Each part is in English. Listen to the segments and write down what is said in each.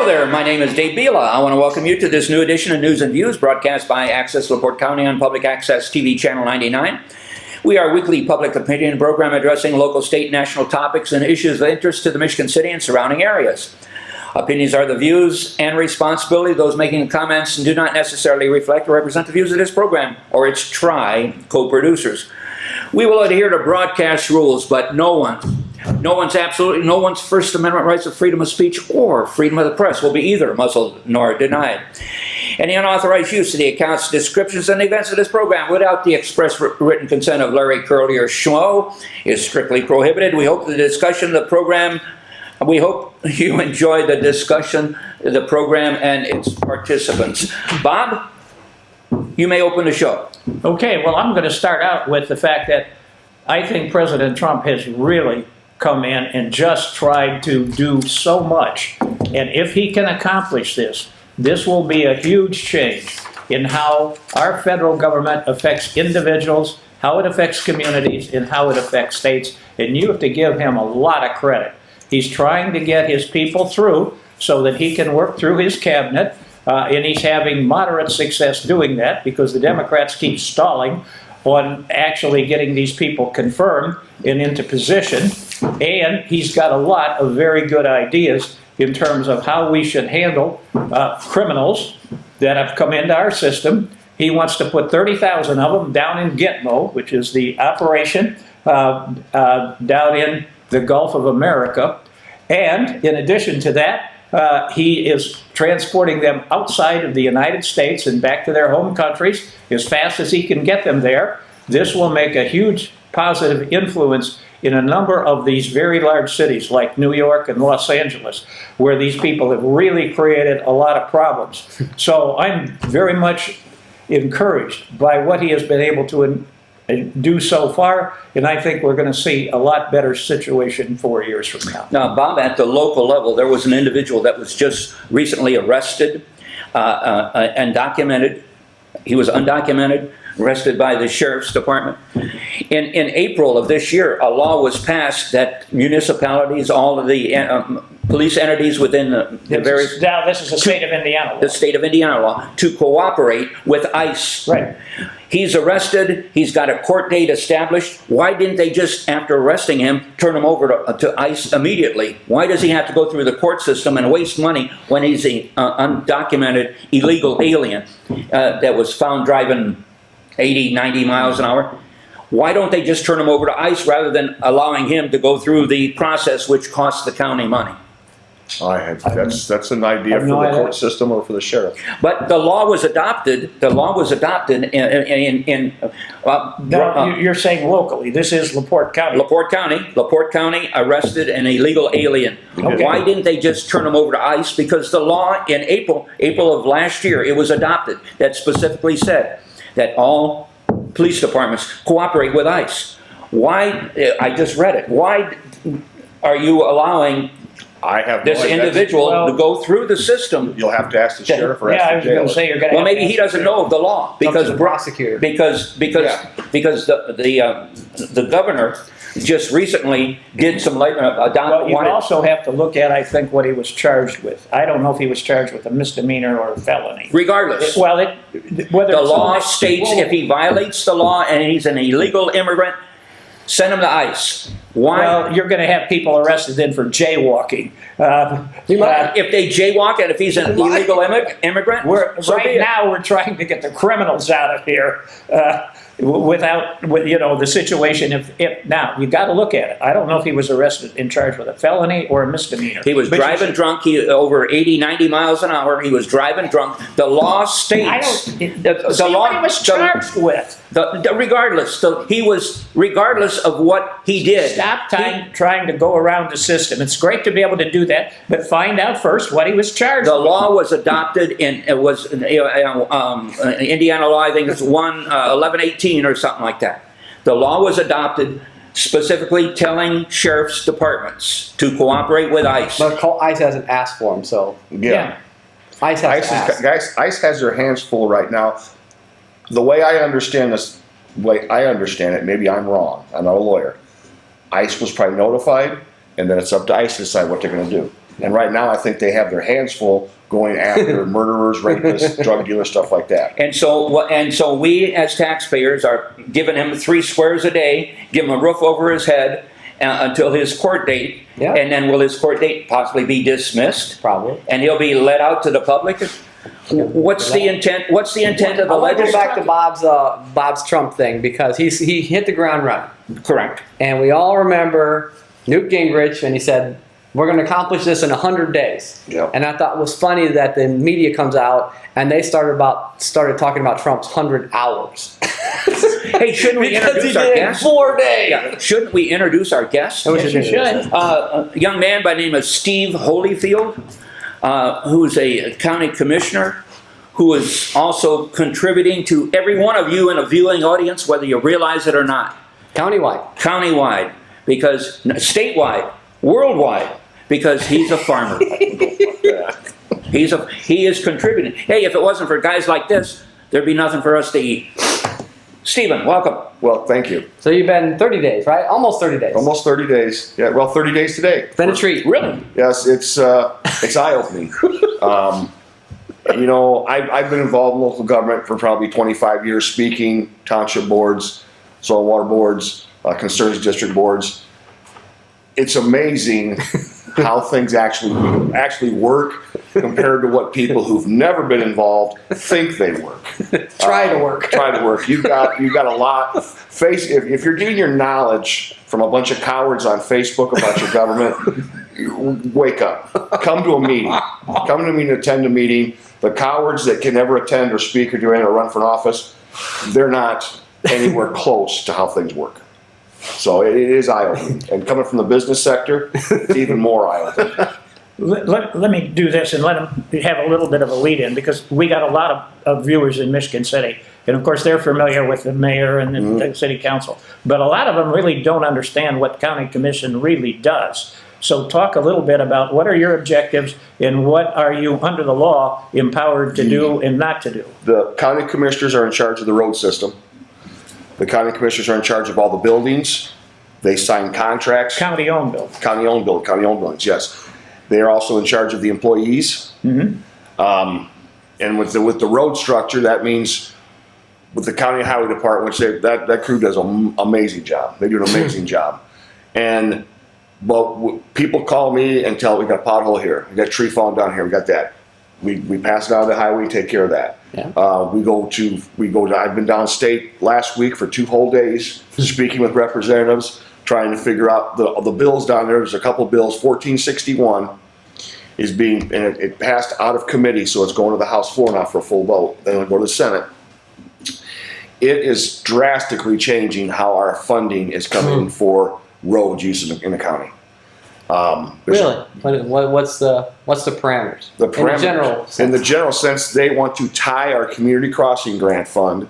there, my name is Dave Bila. I want to welcome you to this new edition of News and Views, broadcast by Access LaPorte County on Public Access TV Channel 99. We are a weekly public opinion program addressing local, state, national topics and issues of interest to the Michigan City and surrounding areas. Opinions are the views and responsibility of those making the comments and do not necessarily reflect or represent the views of this program or its co-producers. We will adhere to broadcast rules, but no one's First Amendment rights of freedom of speech or freedom of the press will be either muzzled nor denied. Any unauthorized use of the accounts, descriptions, and events of this program without the express written consent of Larry, Curly, or Schmo is strictly prohibited. We hope the discussion of the program, we hope you enjoy the discussion of the program and its participants. Bob, you may open the show. Okay, well, I'm going to start out with the fact that I think President Trump has really come in and just tried to do so much. And if he can accomplish this, this will be a huge change in how our federal government affects individuals, how it affects communities, and how it affects states. And you have to give him a lot of credit. He's trying to get his people through so that he can work through his cabinet, and he's having moderate success doing that because the Democrats keep stalling on actually getting these people confirmed and into position. And he's got a lot of very good ideas in terms of how we should handle criminals that have come into our system. He wants to put 30,000 of them down in Gitmo, which is the operation down in the Gulf of America. And in addition to that, he is transporting them outside of the United States and back to their home countries as fast as he can get them there. This will make a huge positive influence in a number of these very large cities like New York and Los Angeles, where these people have really created a lot of problems. So I'm very much encouraged by what he has been able to do so far, and I think we're going to see a lot better situation 4 years from now. Now, Bob, at the local level, there was an individual that was just recently arrested and documented. He was undocumented, arrested by the Sheriff's Department. In April of this year, a law was passed that municipalities, all of the police entities within the various... Now, this is the state of Indiana law. The state of Indiana law, to cooperate with ICE. Right. He's arrested. He's got a court date established. Why didn't they just, after arresting him, turn him over to ICE immediately? Why does he have to go through the court system and waste money when he's an undocumented illegal alien that was found driving 80, 90 miles an hour? Why don't they just turn him over to ICE rather than allowing him to go through the process which costs the county money? That's an idea for the court system or for the sheriff. But the law was adopted. The law was adopted you're saying locally. This is LaPorte County. LaPorte County arrested an illegal alien. Okay. Why didn't they just turn him over to ICE? Because the law in April of last year, it was adopted that specifically said that all police departments cooperate with ICE. Why? I just read it. Why are you allowing this individual to go through the system? You'll have to ask the sheriff or I was going to say you're going to. Well, maybe he doesn't know of the law because the prosecutor. Because the governor just recently did some Well, you also have to look at, I think, what he was charged with. I don't know if he was charged with a misdemeanor or a felony. Regardless, whether the law states if he violates the law and he's an illegal immigrant, send him to ICE. Why? Well, you're going to have people arrested then for jaywalking. If they jaywalk and if he's an illegal immigrant? Right now we're trying to get the criminals out of here without the situation. Now, you got to look at it. I don't know if he was arrested and charged with a felony or a misdemeanor. He was driving drunk. Over 80, 90 miles an hour. He was driving drunk. The law states... what he was charged with. Regardless of what he did. Stop trying to go around the system. It's great to be able to do that, but find out first what he was charged with. The law was adopted in Indiana law, I think it's 1118 or something like that. The law was adopted specifically telling sheriff's departments to cooperate with ICE. But ICE hasn't asked for him, so... Yeah. ICE ICE has their hands full right now. The way I understand this, maybe I'm wrong, I'm not a lawyer. ICE was probably notified, and then it's up to ICE to decide what they're going to do. And right now, I think they have their hands full going after murderers, rapists, drug dealers, stuff like that. And so we as taxpayers are giving him 3 squares a day, give him a roof over his head until his court date. Yeah. And then will his court date possibly be dismissed? Probably. And he'll be let out to the public? What's the intent? What's the intent of the I want to go back legislature? to Bob's Trump thing because he hit the ground running. Correct. And we all remember Newt Gingrich, and he said, we're going to accomplish this in 100 days. Yep. And I thought it was funny that the media comes out and they started talking about Trump's 100 hours. Hey, shouldn't we Because he introduce our did it in guest? 4 days. Yeah. Shouldn't we introduce our guest? And we Yes, you should. A young man by the name of Steve Holyfield, who's a county commissioner, who is also contributing to every one of you in a viewing audience, whether you realize it or not. Countywide. Countywide, because statewide, worldwide, because he's a farmer. He is contributing. Hey, if it wasn't for guys like this, there'd be nothing for us to eat. Stephen, welcome. Well, thank you. So you've been 30 days, right? Almost 30 days. Almost 30 days. Yeah, well, 30 days today. It's been a treat. Really? Yes, it's eye-opening. You know, I've been involved in local government for probably 25 years, speaking, township boards, soil and water boards, concerns district boards. It's amazing how things actually work compared to what people who've never been involved think they work. Try to work. Try to work. You've got a lot. If you're getting your knowledge from a bunch of cowards on Facebook about your government, wake up. Come to a meeting. Come to a meeting, attend a meeting. The cowards that can never attend or speak or do anything or run for an office, they're not anywhere close to how things work. So it is eye-opening. And coming from the business sector, it's even more eye-opening. Let me do this and let him have a little bit of a lead-in, because we got a lot of viewers in Michigan City. And of course, they're familiar with the mayor and the city council. But a lot of them really don't understand what county commission really does. So talk a little bit about what are your objectives and what are you, under the law, empowered to do and not to do. The county commissioners are in charge of the road system. The county commissioners are in charge of all the buildings. They sign contracts. County-owned buildings. County-owned buildings, yes. They are also in charge of the employees. And with the road structure, that means with the county highway department, which that crew does an amazing job. They do an amazing job. But people call me and tell, we got a pothole here, we got a tree falling down here, we got that. We pass it down the highway, take care of that. Yeah. I've been downstate last week for 2 whole days, speaking with representatives, trying to figure out the bills down there. There's a couple bills. 1461 is and it passed out of committee, so it's going to the House floor now for a full vote. Then it'll go to the Senate. It is drastically changing how our funding is coming for road use in the county. Really? What's the parameters? The parameters, In the general sense. In the general sense, they want to tie our community crossing grant fund,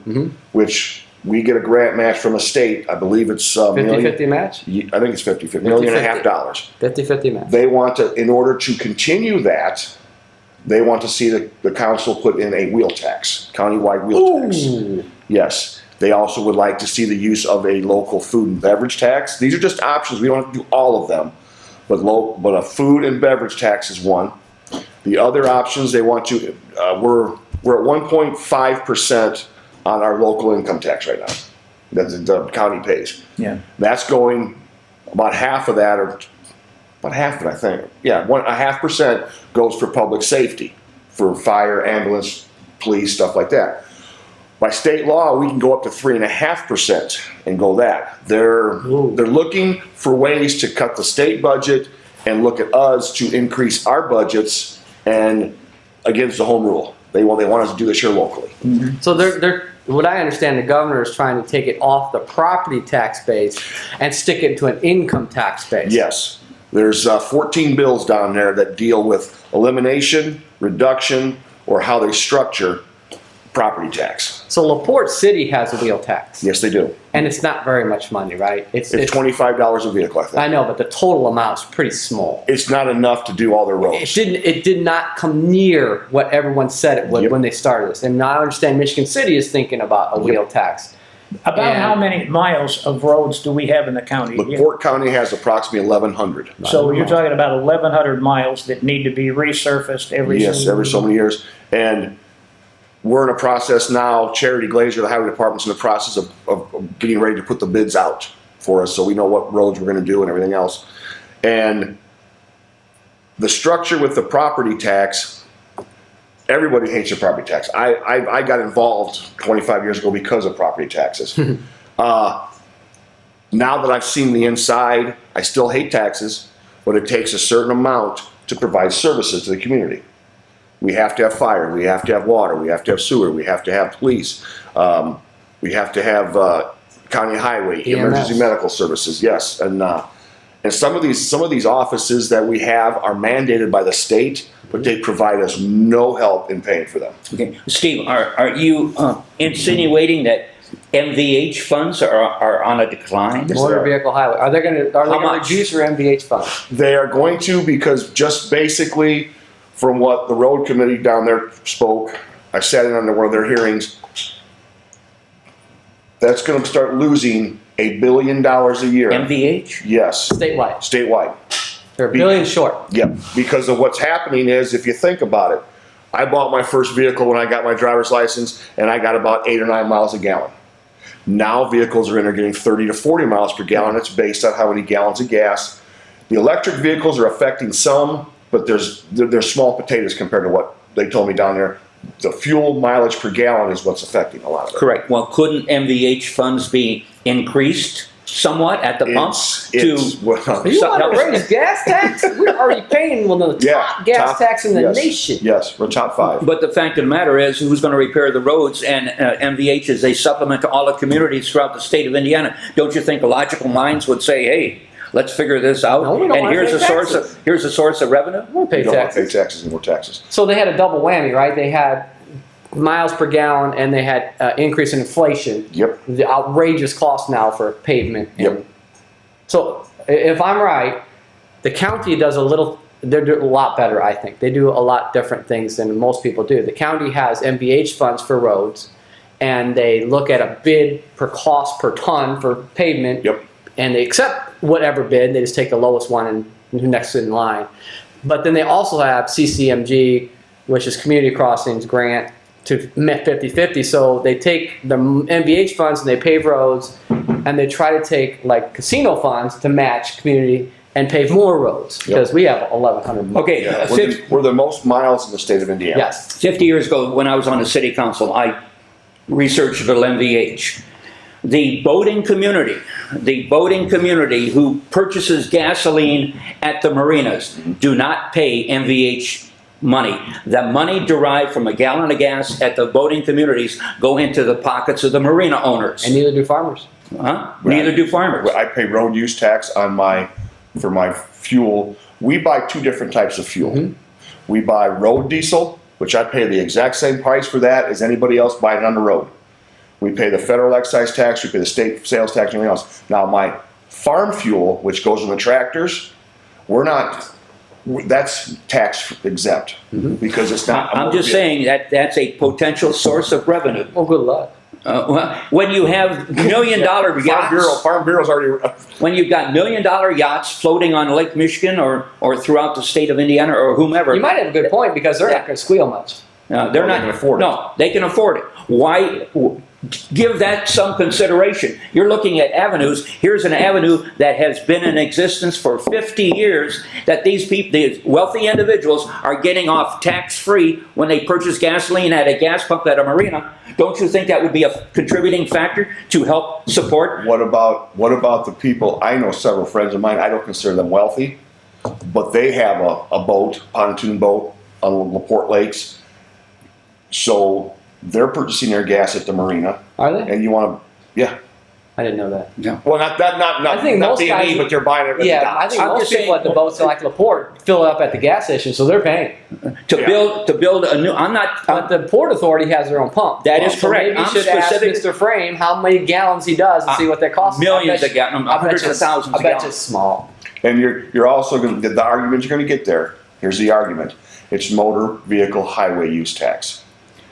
which we get a grant match from the state. I believe it's 50-50 match? I think it's 50-50, $1.5 million. 50-50 match. They want to, in order to continue that, they want to see the council put in a wheel tax, countywide wheel tax. Yes. They also would like to see the use of a local food and beverage tax. These are just options. We don't have to do all of them. But a food and beverage tax is one. The other options they want to, we're at 1.5% on our local income tax right now that the county pays. Yeah. That's going, about half of that, or about half of it, I think. Yeah, 0.5% goes for public safety, for fire, ambulance, police, stuff like that. By state law, we can go up to 3.5% and go that. They're looking for ways to cut the state budget and look at us to increase our budgets and against the home rule. They want us to do this here locally. So what I understand, the governor is trying to take it off the property tax base and stick it into an income tax base. Yes. There's 14 bills down there that deal with elimination, reduction, or how they structure property tax. So LaPorte City has a wheel tax. Yes, they do. And it's not very much money, right? It's $25 a vehicle, I think. I know, but the total amount is pretty small. It's not enough to do all their roads. It did not come near what everyone said it would when they started this. And now I understand Michigan City is thinking about a wheel tax. About And- how many miles of roads do we have in the county? LaPorte County has approximately 1,100. So you're talking about 1,100 miles that need to be resurfaced every Yes, every so many years. And we're in a process now, Charity Glazer, the highway department's in the process of getting ready to put the bids out for us so we know what roads we're gonna do and everything else. And the structure with the property tax, everybody hates your property tax. I got involved 25 years ago because of property taxes. Now that I've seen the inside, I still hate taxes, but it takes a certain amount to provide services to the community. We have to have fire, we have to have water, we have to have sewer, we have to have police, we have to have county highway, emergency medical services, yes. And some of these offices that we have are mandated by the state, but they provide us no help in paying for them. Okay, Steve, are you insinuating that MVH funds are on a decline? Motor vehicle highway. Are they How gonna much? reduce your MVH funds? They are going to, because just basically from what the road committee down there spoke, I sat in on one of their hearings, that's gonna start losing $1 billion a year. MVH? Yes, Statewide. statewide. They're a billion short. Yep, because of what's happening is, if you think about it, I bought my first vehicle when I got my driver's license and I got about 8 or 9 miles a gallon. Now vehicles are getting 30 to 40 miles per gallon. It's based on how many gallons of gas. The electric vehicles are affecting some, but they're small potatoes compared to what they told me down there. The fuel mileage per gallon is what's affecting a lot of it. Correct. Well, couldn't MVH funds be increased somewhat at the pump You want to raise gas tax? We're already paying one of the top gas tax in the nation. Yes, we're top 5. But the fact of the matter is, who's going to repair the roads? And MVH is a supplement to all the communities throughout the state of Indiana. Don't you think logical minds would say, "Hey, let's figure this out"? No, we don't and wanna here's pay a source of revenue. We don't pay You don't want to pay taxes. taxes and more taxes. So they had a double whammy, right? They had miles per gallon and they had increase in inflation. Yep. The outrageous cost now for pavement. Yep. So if I'm right, the county does they're doing a lot better, I think. They do a lot different things than most people do. The county has MVH funds for roads, and they look at a bid per cost per ton for pavement. Yep. And they accept whatever bid. They just take the lowest one and next in line. But then they also have CCMG, which is Community Crossings grant to 50-50. So they take the MVH funds and they pave roads, and they try to take like casino funds to match community and pave more roads, because we have 1,100 miles. Okay, Yeah, we're the most miles in the state of Indiana. Yes. 50 years ago, when I was on the city council, I researched a little MVH. The boating community who purchases gasoline at the marinas do not pay MVH money. The money derived from a gallon of gas at the boating communities go into the pockets of the marina owners. And neither do farmers. Huh? Neither do farmers. I pay road use tax for my fuel. We buy 2 different types of fuel. We buy road diesel, which I pay the exact same price for that as anybody else buying it on the road. We pay the federal excise tax, we pay the state sales tax, and everything else. Now my farm fuel, which goes in the tractors, that's tax exempt because it's not. I'm just saying that that's a potential source of revenue. Well, good luck. Well, when you have $1 million yachts, Farm Bureau's already. when you've got $1 million yachts floating on Lake Michigan or throughout the state of Indiana or whomever, You might have a good point, because they're not going to squeal much. they're They not can afford it. No, they can afford it. Why? Give that some consideration. You're looking at avenues. Here's an avenue that has been in existence for 50 years that these people, these wealthy individuals, are getting off tax-free when they purchase gasoline at a gas pump at a marina. Don't you think that would be a contributing factor to help support? What about the people? I know several friends of mine. I don't consider them wealthy, but they have a boat, pontoon boat on LaPorte Lakes. So they're purchasing their gas at the marina. Are they? And you want to, yeah. I didn't know that. Yeah. Well, not I think not most B&E, guys- but they're buying it at the Yeah, docks. I think I'm most just people saying- at the boats like LaPorte fill it up at the gas station, so they're paying. To Yeah. build a new. I'm not. But the Port Authority has their own pump. That is So correct. Maybe you I'm should ask specific- Mr. Frame how many gallons he does and see what that costs. Millions of gallons, hundreds of thousands I of bet gallons. you it's small. And you're also going to, the argument you're going to get there, here's the argument. It's motor vehicle highway use tax.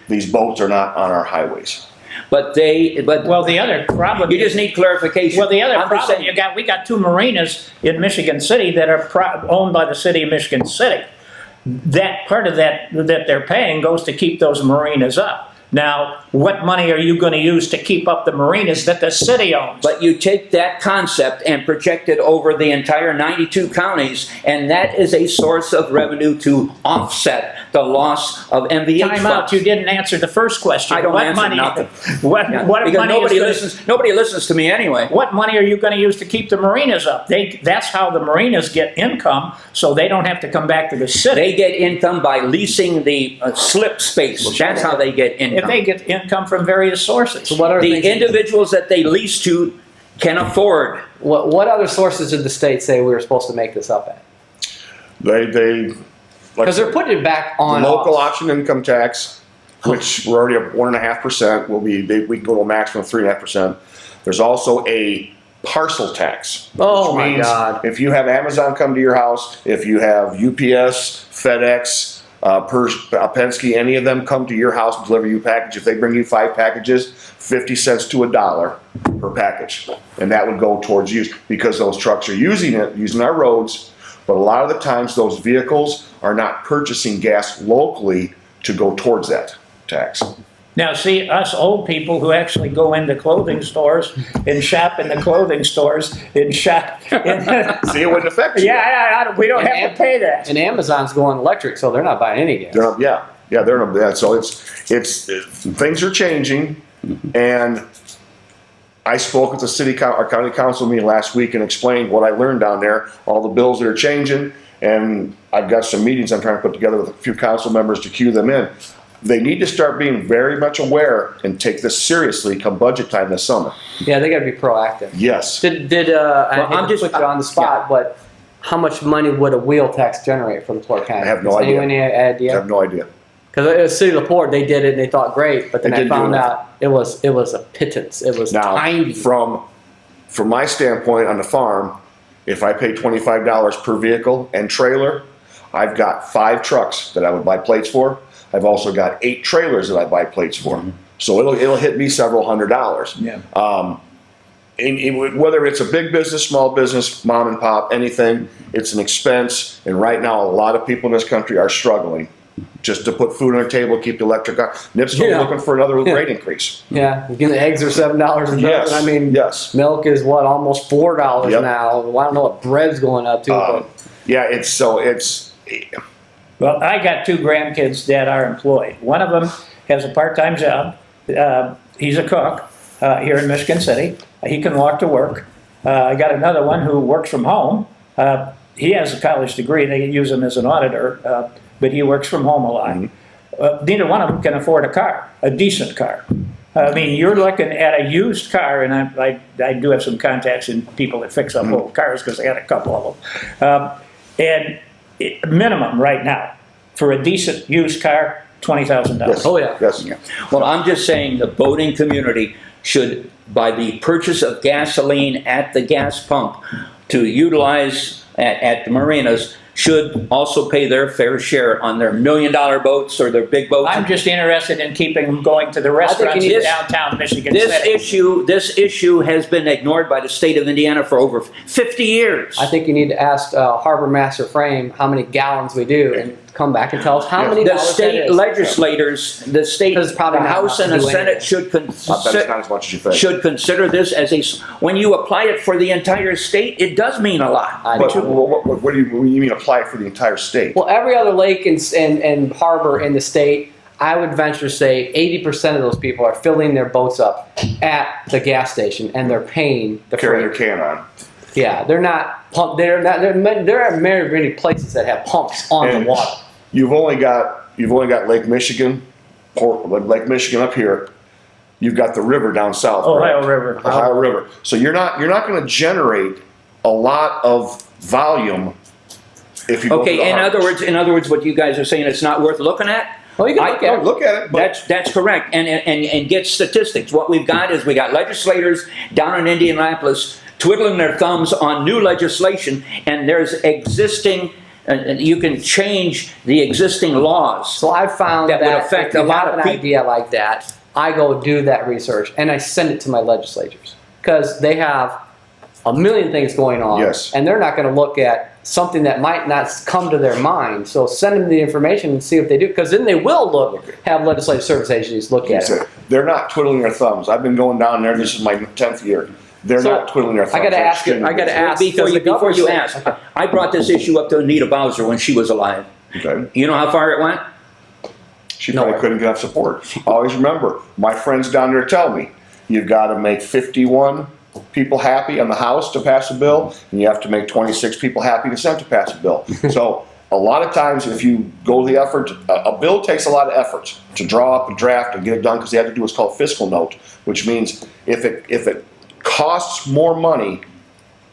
These boats are not on our highways. but Well, the other problem. you just need clarification. Well, the other I'm just problem saying- we got two marinas in Michigan City that are owned by the city of Michigan City. That part of that they're paying goes to keep those marinas up. Now, what money are you going to use to keep up the marinas that the city owns? But you take that concept and project it over the entire 92 counties, and that is a source of revenue to offset the loss of MVH Time out, funds. you didn't answer the first question. I don't What answer money, nothing. What, Yeah, what because money nobody is listens. Nobody listens to me anyway. What money are you going to use to keep the marinas up? That's how the marinas get income, so they don't have to come back to the city. They get income by leasing the slip space. That's how they get income. If they get income from various sources. So what are The individuals that they lease to can afford. what other sources did the state say we were supposed to make this up at? They like Because they're putting it back on the local us. option income tax, which we're already at 1.5%. We can go to a maximum of 3.5%. There's also a parcel tax. Oh which my means God. If you have Amazon come to your house, if you have UPS, FedEx, Penske, any of them come to your house and deliver you a package, if they bring you 5 packages, 50 cents to $1 per package. And that would go towards use because those trucks are using our roads, but a lot of the times those vehicles are not purchasing gas locally to go towards that tax. Now, see, us old people who actually go into clothing stores and shop in the clothing stores and shop. See, it wouldn't affect you. We don't have to pay that. And Amazon's going electric, so they're not buying any gas. They're not, they're not, yeah. So it's things are changing, and I spoke with the our county council meeting last week and explained what I learned down there, all the bills that are changing, and I've got some meetings I'm trying to put together with a few council members to cue them in. They need to start being very much aware and take this seriously come budget time this summer. Yeah, they got to be proactive. Yes. I hate to put you on the spot, but how much money would a wheel tax generate for LaPorte County? I have no Does idea. anyone any I idea? have no idea. Because City of LaPorte, they did it and they thought great, but then It I didn't do found anything. out it was a pittance. It was Now, tiny. from my standpoint on the farm, if I pay $25 per vehicle and trailer, I've got 5 trucks that I would buy plates for. I've also got 8 trailers that I buy plates for. So it'll hit me several $100s. Yeah. Whether it's a big business, small business, mom and pop, anything, it's an expense. And right now, a lot of people in this country are struggling just to put food on their table, keep the electric on. NIPSCO's Yeah. looking for another rate increase. Yeah, again, the eggs are $7 a dozen. Yes, I mean, yes. milk is what, almost $4 Yep. now. Well, I don't know what bread's going up to, but Yeah, it's Well, I got 2 grandkids that are employed. One of them has a part-time job. He's a cook here in Michigan City. He can walk to work. I got another one who works from home. He has a college degree. They use him as an auditor, but he works from home a lot. Neither one of them can afford a car, a decent car. I mean, you're looking at a used car, and I do have some contacts in people that fix up old cars because I got a couple of them. And minimum right now for a decent used car, $20,000. yes. Oh, yeah. Yes. Well, I'm just saying the boating community should, by the purchase of gasoline at the gas pump to utilize at the marinas, should also pay their fair share on their $1 million boats or their big boats. I'm just interested in keeping them going to the restaurants in this- downtown Michigan This City. issue has been ignored by the state of Indiana for over 50 years. I think you need to ask Harbor Master Frame how many gallons we do and come back and tell us how many The dollars that state is. legislators, the state, Because it's probably the not House enough and to the do Senate should I bet it's not as much as you think. should consider this as when you apply it for the entire state, it does mean a lot. But what do you mean apply it for the entire state? Well, every other lake and harbor in the state, I would venture to say 80% of those people are filling their boats up at the gas station and they're paying the Carrying freight. their can on. Yeah, they're not pump. There are many places that have pumps on And the water. You've only got Lake Michigan, Lake Michigan up here. You've got the river down south. Ohio correct? River. Ohio River. So you're not going to generate a lot of volume if you go to Okay, the harbors. in other words, what you guys are saying, it's not worth looking at? Well, you can look at it. Look at it. But That's correct, and get statistics. What we've got is we got legislators down in Indianapolis twiddling their thumbs on new legislation, and there's existing, you can change the existing laws. So I found That would affect if you a lot have of an people. idea like that, I go do that research and I send it to my legislators because they have a million things going on, Yes. and they're not going to look at something that might not come to their mind. So send them the information and see if they do, because then they will have legislative service agencies look at it. They're not twiddling their thumbs. I've been going down there. This is my 10th year. They're So, not twiddling their thumbs. I got to They're ask you. extremely I got to busy. ask Before because you, the before you governor ask, said- I brought this issue up to Anita Bowser when she was alive. Okay. You know how far it went? She probably couldn't get enough support. Always remember, my friends down there tell me, you've got to make 51 people happy in the House to pass a bill, and you have to make 26 people happy in the Senate to pass a bill. So a lot of times, if you go the effort, a bill takes a lot of effort to draw up a draft and get it done, because they have to do what's called fiscal note, which means if it costs more money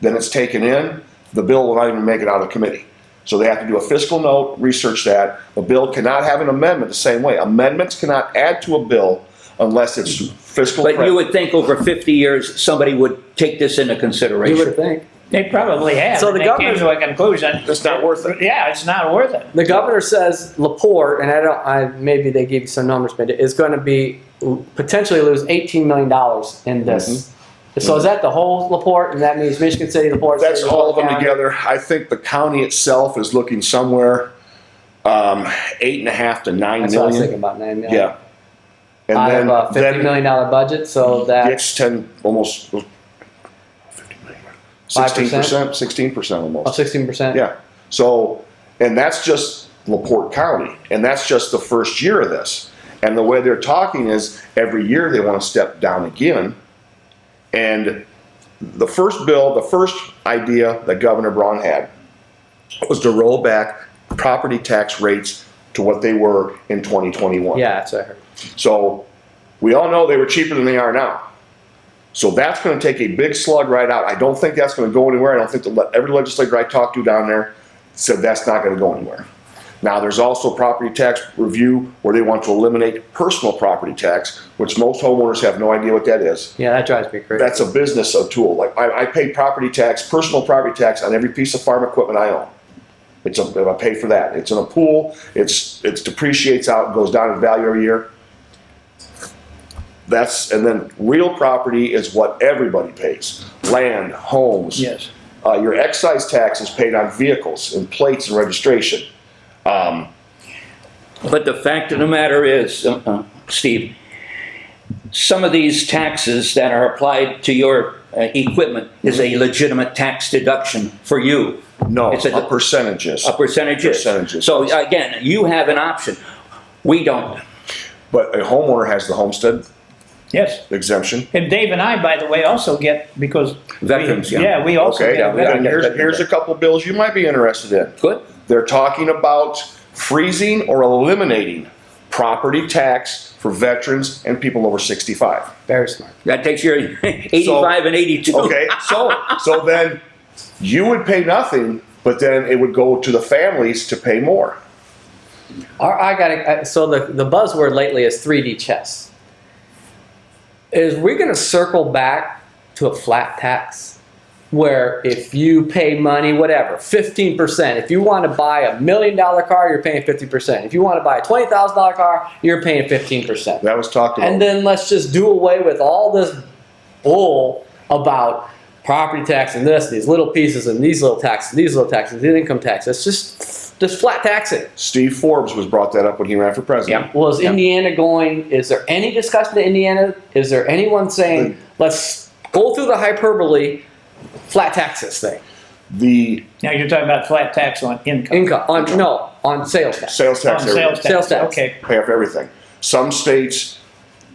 than it's taken in, the bill will not even make it out of committee. So they have to do a fiscal note, research that. A bill cannot have an amendment the same way. Amendments cannot add to a bill unless it's fiscal. But you would think over 50 years, somebody would take this into consideration. You would think. They probably have. So and the they came governor's- to a conclusion. It's not worth it. Yeah, it's not worth it. The governor says Laporte, and maybe they gave you some numbers, but is going to be potentially lose $18 million in this. So is that the whole Laporte, and that means Michigan City, Laporte? That's City, all of them County? together. I think the county itself is looking somewhere 8.5 to 9 That's what I was thinking million. about, 9 million. Yeah. And Out then, of a $50 million budget, so that gets 10, almost 50 million. 16%, 16% almost. 16%. Yeah. So, and that's just LaPorte County, and that's just the first year of this. And the way they're talking is every year they want to step down again. And the first bill, the first idea that Governor Braun had was to roll back property tax rates to what they were in 2021. Yeah, that's what I heard. So we all know they were cheaper than they are now. So that's going to take a big slug right out. I don't think that's going to go anywhere. I don't think every legislator I talked to down there said that's not going to go anywhere. Now there's also property tax review where they want to eliminate personal property tax, which most homeowners have no idea what that is. Yeah, that drives me crazy. That's a business tool. Like I pay property tax, personal property tax on every piece of farm equipment I own. I pay for that. It's in a pool. It depreciates out, goes down in value every year. And then real property is what everybody pays. Land, homes. Yes. Your excise tax is paid on vehicles and plates and registration. But the fact of the matter is, Steve, some of these taxes that are applied to your equipment is a legitimate tax deduction for you. No, It's a percentages. A percentage is. Percentages. So again, you have an option. We don't. But a homeowner has the homestead Yes. exemption. And Dave and I, by the way, also get, because. Veterans, yeah. Yeah, we also Okay, get then veterans. here's a couple bills you might be interested in. Good. They're talking about freezing or eliminating property tax for veterans and people over 65. Very smart. That takes your 85 and 82. Okay, so then you would pay nothing, but then it would go to the families to pay more. So the buzzword lately is 3D chess. Is we going to circle back to a flat tax where if you pay money, whatever, 15%. If you want to buy $1 million car, you're paying 50%. If you want to buy a $20,000 car, you're paying 15%. That was talked about. And then let's just do away with all this bull about property tax and these little pieces and these little taxes, the income tax. It's just flat taxing. Steve Forbes was brought that up when he ran for president. Yeah. Well, is Indiana going, is there any discussion to Indiana? Is there anyone saying, let's go through the hyperbole, flat tax this thing? Now you're talking about flat tax on income. On sales tax. Sales tax. On everything. sales tax. Sales tax. Okay. Pay for everything. Some states,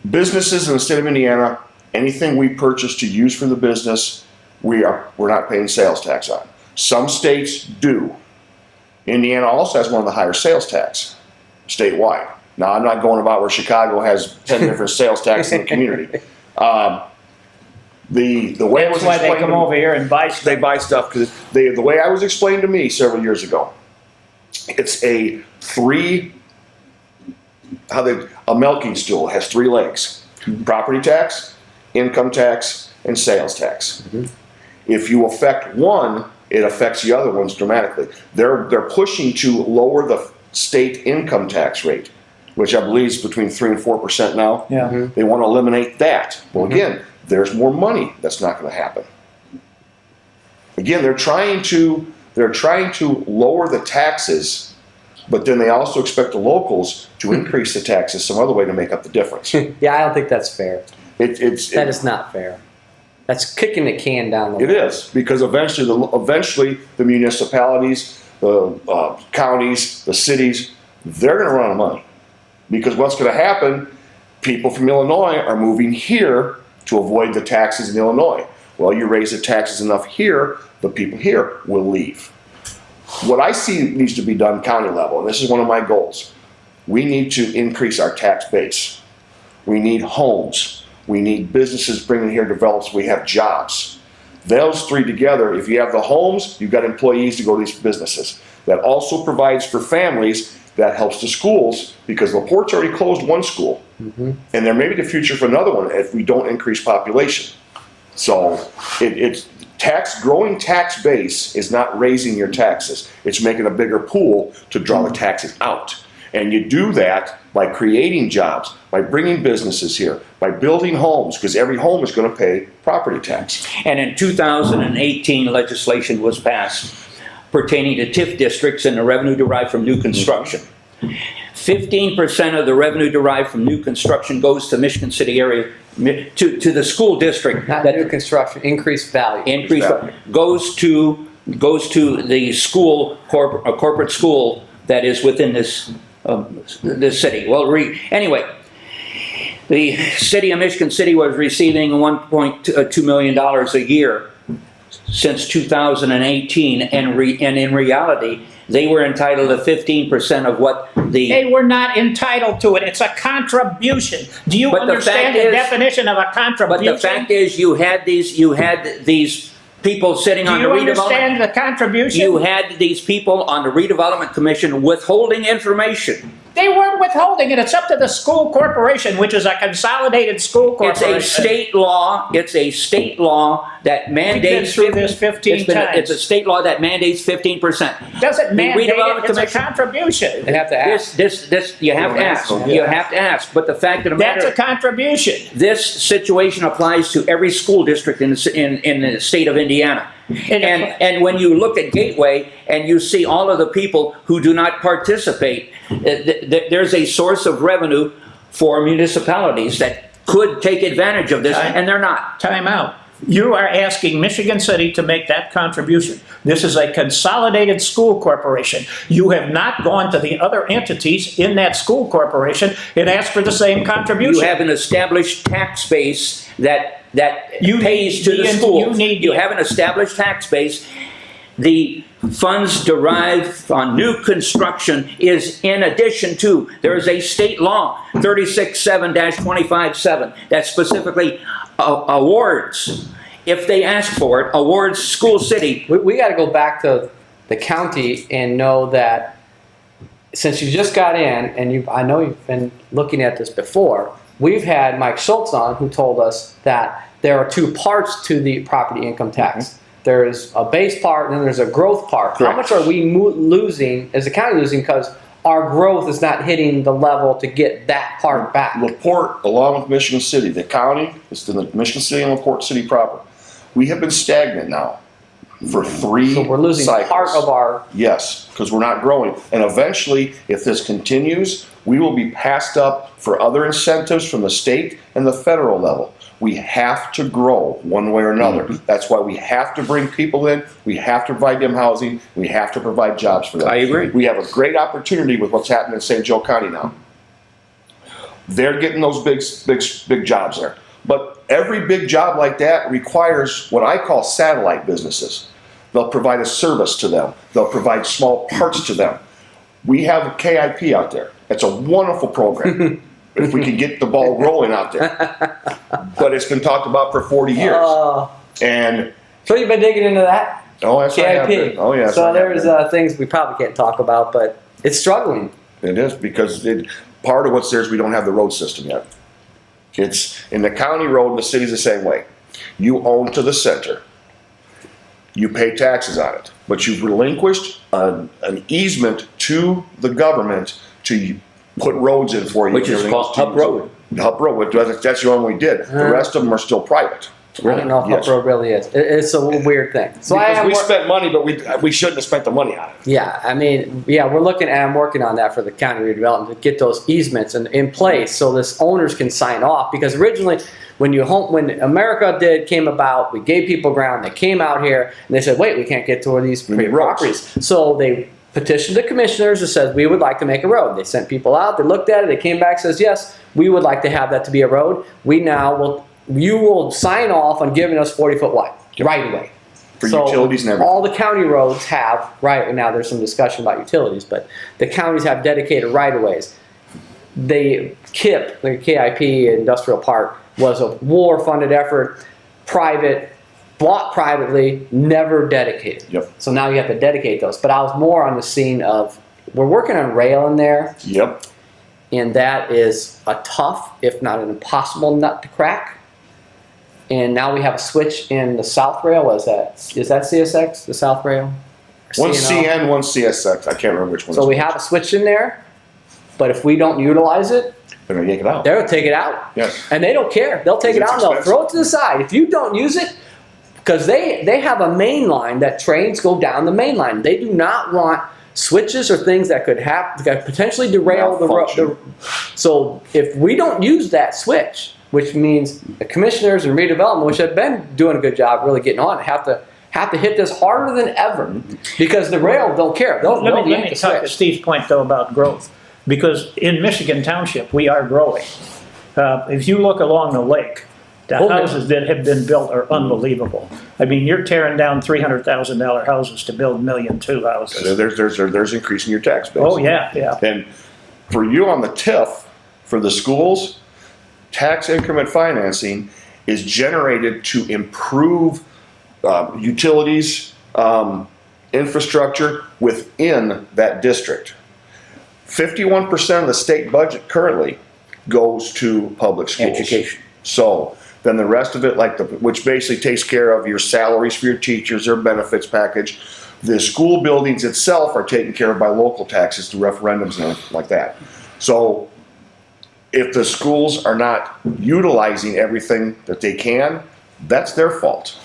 businesses in the state of Indiana, anything we purchase to use for the business, we're not paying sales tax on. Some states do. Indiana also has one of the higher sales tax statewide. Now I'm not going about where Chicago has 10 different sales taxes in the community. The way it was That's why they explained come to me- over here and buy stuff. they buy stuff because the way I was explained to me several years ago, it's a milking stool has 3 legs: property tax, income tax, and sales tax. If you affect one, it affects the other ones dramatically. They're pushing to lower the state income tax rate which I believe is between 3 and 4% now. Yeah. They want to eliminate that. Well, again, there's more money that's not going to happen. Again, they're trying to lower the taxes, but then they also expect the locals to increase the taxes some other way to make up the difference. Yeah, I don't think that's fair. That is not fair. That's kicking the can down the road. It is, because eventually the municipalities, the counties, the cities, they're going to run out of money. Because what's going to happen, people from Illinois are moving here to avoid the taxes in Illinois. Well, you raise the taxes enough here, the people here will leave. What I see needs to be done county level, and this is one of my goals, we need to increase our tax base. We need homes. We need businesses bringing here developers. We have jobs. Those three together, if you have the homes, you've got employees to go to these businesses. That also provides for families, that helps the schools, because LaPorte's already closed one school. And there may be the future for another one if we don't increase population. So growing tax base is not raising your taxes. It's making a bigger pool to draw the taxes out. And you do that by creating jobs, by bringing businesses here, by building homes, because every home is going to pay property tax. And in 2018, legislation was passed pertaining to TIF districts and the revenue derived from new construction. 15% of the revenue derived from new construction goes to Michigan City area, to the school district. Not new construction, increased value. Increased value. Goes to the school, corporate school that is within this city. Well, anyway, the city of Michigan City was receiving $1.2 million a year since 2018, and in reality, they were entitled to 15% of what the... They were not entitled to it. It's a contribution. Do you understand the definition of a contribution? But the fact is, you had these people sitting on the redevelopment... Do you understand the contribution? You had these people on the redevelopment commission withholding information. They weren't withholding it. It's up to the school corporation, which is a consolidated school corporation. It's a state law. It's a state law that mandates... We've been through this 15 times. It's a state law that mandates 15%. Doesn't mandate it. It's a contribution. They have to ask. You have to ask. You have to ask. But the fact of the matter... That's a contribution. This situation applies to every school district in the state of Indiana. And when you look at Gateway and you see all of the people who do not participate, there's a source of revenue for municipalities that could take advantage of this, and they're not. Time out. You are asking Michigan City to make that contribution. This is a consolidated school corporation. You have not gone to the other entities in that school corporation and asked for the same contribution. You have an established tax base that pays to the schools. You have an established tax base. The funds derived on new construction is in addition to, there is a state law, 36-7-25-7, that specifically awards, if they ask for it, awards school city. We got to go back to the county and know that since you just got in, and I know you've been looking at this before, we've had Mike Schultz on who told us that there are two parts to the property income tax. There's a base part and then there's a growth part. Correct. How much are we losing, is the county losing, because our growth is not hitting the level to get that part back? LaPorte, along with Michigan City, the county, it's in the Michigan City and LaPorte City proper. We have been stagnant now for 3 So we're losing cycles. part of our... Yes, because we're not growing. And eventually, if this continues, we will be passed up for other incentives from the state and the federal level. We have to grow one way or another. That's why we have to bring people in. We have to provide them housing. We have to provide jobs for them. I agree. We have a great opportunity with what's happening in St. Joe County now. They're getting those big jobs there. But every big job like that requires what I call satellite businesses. They'll provide a service to them. They'll provide small parts to them. We have a KIP out there. It's a wonderful program. If we can get the ball rolling out there. But it's been talked about for 40 years. And So you've been digging into that? oh, yes, I have KIP. been. Oh, yes. So I have there's been. things we probably can't talk about, but it's struggling. It is, because part of what's there is we don't have the road system yet. It's in the county road, and the city's the same way. You own to the center. You pay taxes on it, but you've relinquished an easement to the government to put roads in for you. Which is called Hub Road. Hub Road, that's the one we did. The rest of them are still private. I don't know if Yes. Hub Road really is. It's a weird thing. So Because we spent money, but we shouldn't have spent the money on it. Yeah, I mean, yeah, we're looking at, I'm working on that for the county redevelopment to get those easements in place so this owners can sign off. Because originally, when America came about, we gave people ground, they came out here, and they said, wait, we can't get to these We need roads. properties. So they petitioned the commissioners and said, we would like to make a road. They sent people out, they looked at it, they came back, says, yes, we would like to have that to be a road. You will sign off on giving us 40-foot wide, right away. For utilities and everything. All the county roads have, right now there's some discussion about utilities, but the counties have dedicated right-of-ways. The KIP, the KIP Industrial Park, was a war-funded effort, private, bought privately, never dedicated. Yep. So now you have to dedicate those. But I was more on the scene of, we're working on rail in there, Yep. and that is a tough, if not an impossible nut to crack. And now we have a switch in the South Rail. What is that? Is that CSX, the South Rail? Or One CNO? CN, one CSX. I can't remember which one. So we have a switch in there, but if we don't utilize it, They're gonna yank it out. they'll take it out. Yes. And they don't care. They'll take it It's out and they'll expensive. throw it to the side. If you don't use it, because they have a main line that trains go down the main line. They do not want switches or things that could potentially derail the road. Malfunction. So if we don't use that switch, which means the commissioners and redevelopment, which have been doing a good job really getting on, have to hit this harder than ever because the rail don't care. They'll Let me yank the talk to switch. Steve's point, though, about growth. Because in Michigan Township, we are growing. If you look along the lake, the Oh, yeah. houses that have been built are unbelievable. I mean, you're tearing down $300,000 houses to build $1.2 million houses. There's increasing your tax base. Oh, yeah, yeah. And for you on the TIF, for the schools, tax increment financing is generated to improve utilities, infrastructure within that district. 51% of the state budget currently goes to public schools. Education. So then the rest of it, which basically takes care of your salaries for your teachers, their benefits package. The school buildings itself are taken care of by local taxes through referendums and everything like that. So if the schools are not utilizing everything that they can, that's their fault.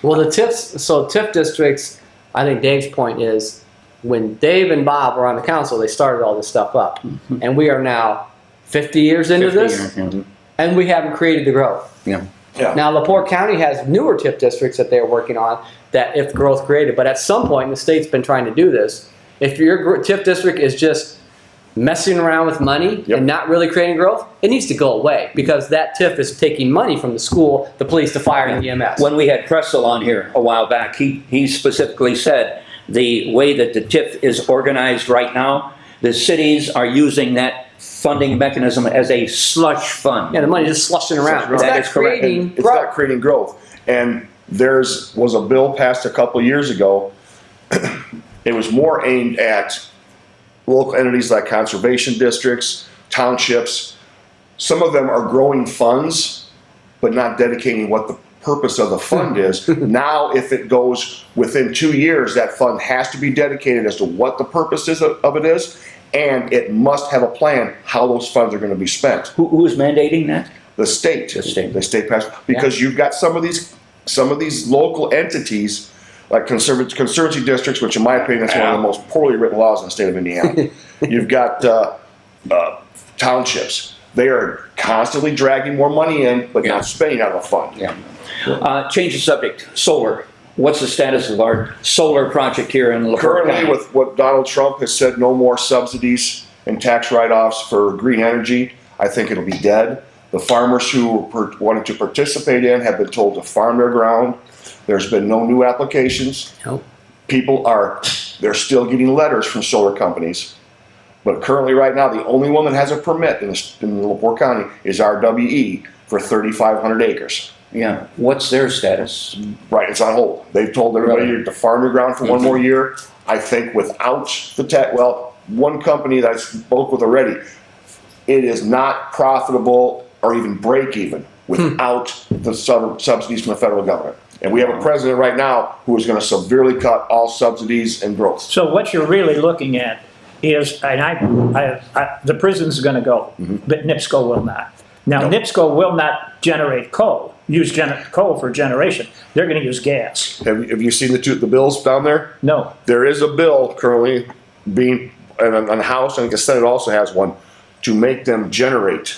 Well, the TIF districts, I think Dave's point is when Dave and Bob were on the council, they started all this stuff up. And we are now 50 years into 50 this, years, yeah. and we haven't created the growth. Yeah. Yeah. Now, LaPorte County has newer TIF districts that they're working on that if growth created, but at some point, and the state's been trying to do this, if your TIF district is just messing around with money Yep. and not really creating growth, it needs to go away because that TIF is taking money from the school, the police, the fire, and the EMS. When we had Kressel on here a while back, he specifically said the way that the TIF is organized right now, the cities are using that funding mechanism as a slush fund. Yeah, the money just slushing around. It's That not is correct. creating It's growth. not creating growth. And was a bill passed a couple years ago. It was more aimed at local entities like conservation districts, townships. Some of them are growing funds, but not dedicating what the purpose of the fund is. Now, if it goes within 2 years, that fund has to be dedicated as to what the purpose of it is, and it must have a plan how those funds are going to be spent. Who is mandating that? The state. The state. The state passed, because you've got some of these local entities, like conservancy districts, which in my opinion is one of the most poorly written laws in the state of Indiana. You've got townships. They are constantly dragging more money in, but Yeah. not spending out of the fund. Yeah. Change the subject. Solar. What's the status of our solar project here in LaPorte Currently, County? with what Donald Trump has said, no more subsidies and tax write-offs for green energy, I think it'll be dead. The farmers who wanted to participate in have been told to farm their ground. There's been no new applications. Nope. They're still getting letters from solar companies. But currently, right now, the only one that has a permit in LaPorte County is RWE for 3,500 acres. Yeah. What's their status? Right, it's on hold. They've told everybody to farm your ground for one more year. I think without the one company that I spoke with already, it is not profitable or even break even without the subsidies from the federal government. And we have a president right now who is going to severely cut all subsidies and growth. So what you're really looking at is, and the prison's going to go, but NIPSCO will not. Now, No. NIPSCO will not generate coal, use coal for generation. They're going to use gas. Have you seen the bills down there? No. There is a bill currently being on the House, and I think the Senate also has one, to make them generate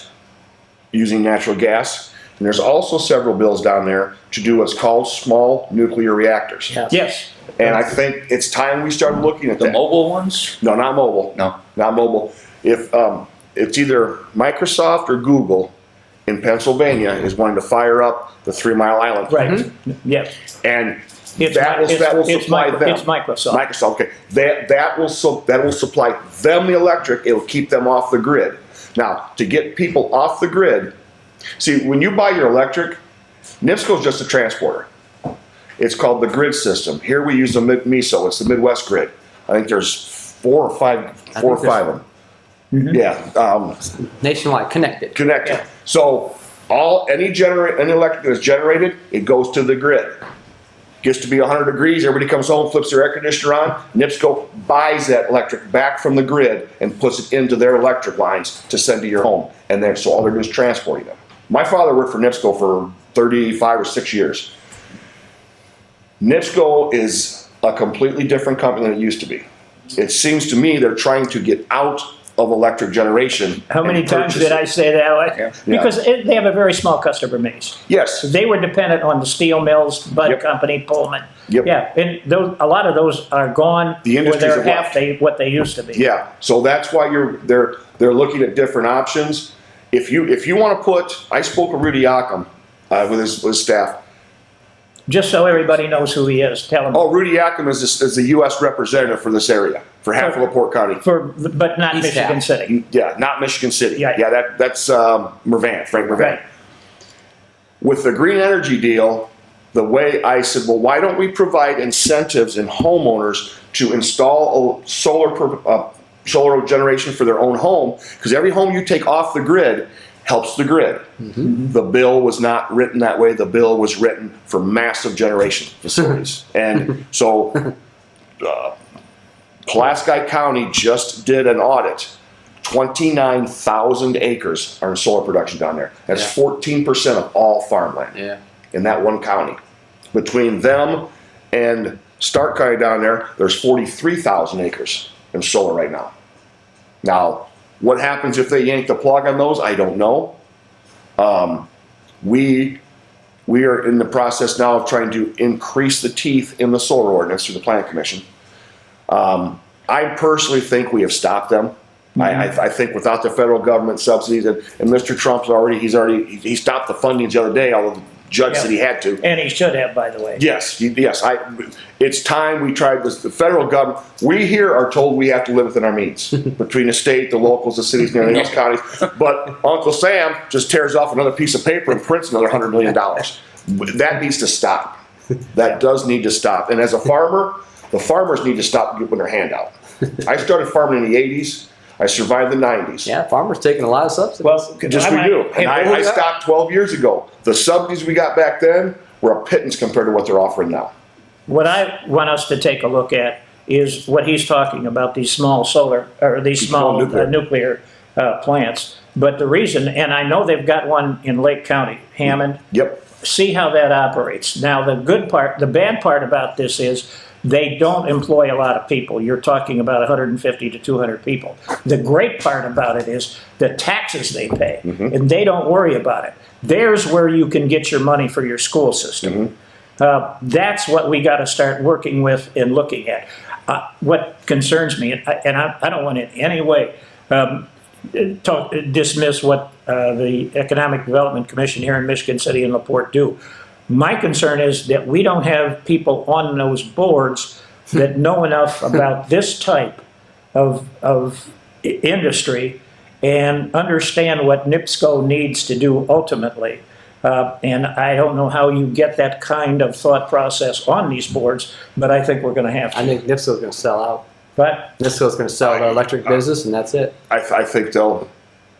using natural gas. And there's also several bills down there to do what's called small nuclear reactors. Yes. Yes. And I think it's time we started looking at The that. mobile ones? No, not mobile. No. Not mobile. If it's either Microsoft or Google in Pennsylvania is wanting to fire up the 3 Mile Island plant. Right. Yeah. And It's that will supply them. It's Microsoft. Microsoft, okay. That will supply them the electric. It'll keep them off the grid. Now, to get people off the grid, see, when you buy your electric, NIPSCO is just a transporter. It's called the grid system. Here we use the MISO. It's the Midwest grid. I think there's four or five of them. Yeah, Nationwide, connected. connected. Yeah. So any electric that is generated, it goes to the grid. Gets to be 100 degrees, everybody comes home, flips their air conditioner on, NIPSCO buys that electric back from the grid and puts it into their electric lines to send to your home. And then, so all they're doing is transporting them. My father worked for NIPSCO for 35 or 6 years. NIPSCO is a completely different company than it used to be. It seems to me they're trying to get out of electric generation. How many and times purchase did I it. say that, Alex? Yeah. Because they have a very small customer base. Yes. They were dependent on the steel mills, Bud Yep. Company, Pullman. Yep. Yeah, and a lot of those are gone. The industries where they're have half what they used to be. Yeah, so that's why they're looking at different options. If you want to put, I spoke with Rudy Yackham with his staff. Just so everybody knows who he is, tell them. Oh, Rudy Yackham is the U.S. representative for this area, for half of LaPorte County. But not East Michigan Half. City. Yeah, not Michigan City. Yeah. That's Mervant, Frank Mervant. Right. With the green energy deal, the way I said, well, why don't we provide incentives in homeowners to install a solar generation for their own home? Because every home you take off the grid helps the grid. The bill was not written that way. The bill was written for massive generation facilities. And so Pulaski County just did an audit. 29,000 acres are in solar production down there. That's 14% of all farmland Yeah. in that one county. Between them and Stark County down there, there's 43,000 acres in solar right now. Now, what happens if they yank the plug on those? I don't know. We are in the process now of trying to increase the teeth in the solar ordinance through the Planning Commission. I personally think we have stopped them. I think without the federal government subsidies, and Mr. Trump's he stopped the fundings the other day, although the judge said he had to. And he should have, by the way. Yes. It's time we tried this. The federal government, we here are told we have to live within our means between the state, the locals, the cities, and everything else, counties. But Uncle Sam just tears off another piece of paper and prints another $100 million. That needs to stop. That does need to stop. And as a farmer, the farmers need to stop putting their hand out. I started farming in the 80s. I survived the 90s. Yeah, farmers taking a lot of subsidies. Well, Just we do. And I stopped. stopped 12 years ago. The subsidies we got back then were a pittance compared to what they're offering now. What I want us to take a look at is what he's talking about, these small solar, or these small nuclear plants. But the reason, and I know they've got one in Lake County, Hammond. Yep. See how that operates. Now, the bad part about this is they don't employ a lot of people. You're talking about 150 to 200 people. The great part about it is the taxes they pay, and they don't worry about it. There's where you can get your money for your school system. That's what we got to start working with and looking at. What concerns me, and I don't want in any way dismiss what the Economic Development Commission here in Michigan City and LaPorte do. My concern is that we don't have people on those boards that know enough about this type of industry and understand what NIPSCO needs to do ultimately. And I don't know how you get that kind of thought process on these boards, but I think we're going to have to. I think NIPSCO's going to sell out. But NIPSCO's going to sell the electric business, and that's it. I think they'll